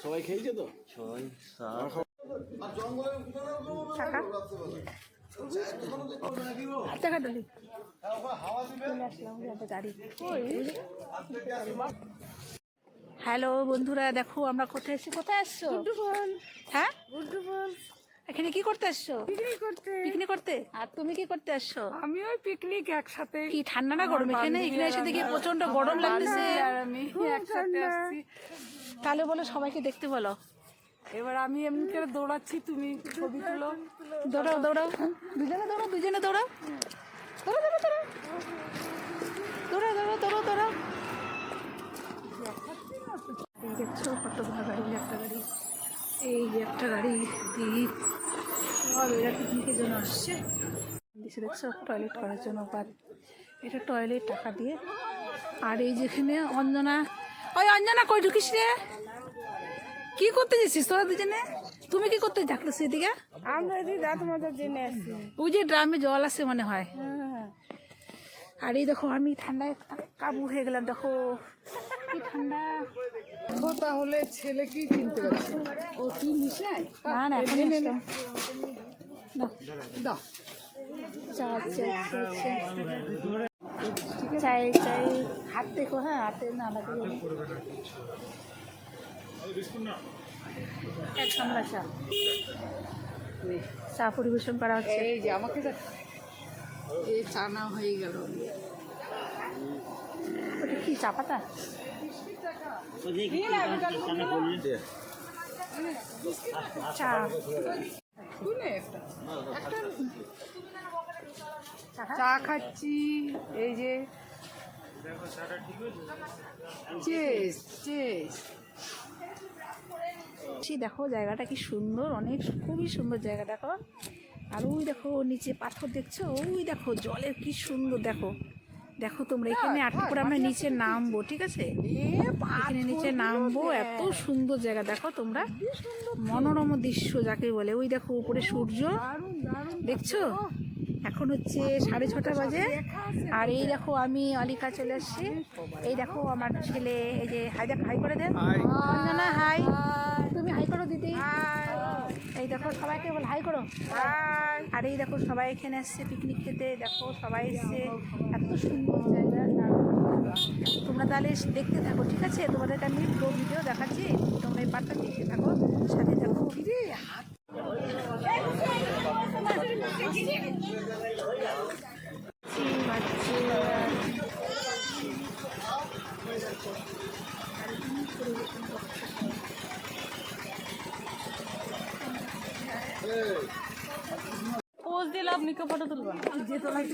সবাই খেয়েছে তো হ্যালো বন্ধুরা, দেখো আমরা কোথায় এসেছি। কোথায় আসছো? হ্যাঁ, এখানে কি করতে আসছো? পিকনিক করতে। আর তুমি কি করতে আসছো? আমি ওই পিকনিক একসাথে। কি ঠান্ডা না গরম? এখানে এসে দেখি প্রচন্ড গরম লাগতেছে। আমি একসাথে আসছি। তাহলে বলো, সবাইকে দেখতে বলো। এবার আমি এমনি করে দৌড়াচ্ছি, তুমি ছবি তুলো। দৌড়াও দৌড়াও, দুজনে দৌড়াও, দুজনে দৌড়াও, দৌড়াও দৌড়াও দৌড়াও দৌড়াও দৌড়াও দৌড়াও। এই দেখছো কত বড় গাড়ি, একটা গাড়ি, এই যে একটা গাড়ি দ্বীপ, সব এরা পিকনিকের জন্য আসছে। দেখছো টয়লেট করার জন্য, এটা টয়লেট টাকা দিয়ে। আর এই যেখানে অঞ্জনা, ওই অঞ্জনা কই ঢুকিস রে? কি করতে যাচ্ছিস তোরা দুজনে? তুমি কি করতে ডাকতেছি এদিকে? আমরা এদিকে দাঁত মাজার জন্য আসছি। ওই যে ড্রামে জল আছে মনে হয়। আর এই দেখো আমি ঠান্ডায় কাবু হয়ে গেলাম, দেখো কি ঠান্ডা। তাহলে ছেলে কি চিনতে পারছে? ও কি মিশায়? না না, এখন দাও চাই চাই হাত দেখো। হ্যাঁ, হাতে না লাগে এক সামলা চা, চা পরিবেশন করা হচ্ছে। এই যে আমাকে এই চানা হয়ে গেল। ওটা কি চা পাতা? চা চা খাচ্ছি। এই যে দেখো জায়গাটা কি সুন্দর, অনেক খুবই সুন্দর জায়গা। দেখো, আর ওই দেখো নিচে পাথর দেখছো, ওই দেখো জলের কি সুন্দর। দেখো দেখো তোমরা, এখানে আটকে পরে আমরা নিচে নামবো, ঠিক আছে? এখানে নিচে নামবো, এত সুন্দর জায়গা। দেখো তোমরা, মনোরম দৃশ্য যাকে বলে। ওই দেখো উপরে সূর্য দেখছো, এখন হচ্ছে 6:30 বাজে। আর এই দেখো আমি অলিকা চলে আসছি। এই দেখো আমার ছেলে, এই যে হাই, দেখ হাই করে দেন না, হাই। তুমি হাই করো দিদি। এই দেখো সবাইকে বল হাই করো। আর এই দেখো সবাই এখানে আসছে পিকনিক খেতে। দেখো সবাই এসছে, এত সুন্দর জায়গা। তোমরা তাহলে দেখতে থাকো, ঠিক আছে? তোমাদেরকে আমি পুরো ভিডিও দেখাচ্ছি, তোমরা এই পার্টটা দেখতে থাকো, সাথে থাকো। পোজ দিলে আপনি কেউ ফটো তুলবেন? যে তোমায়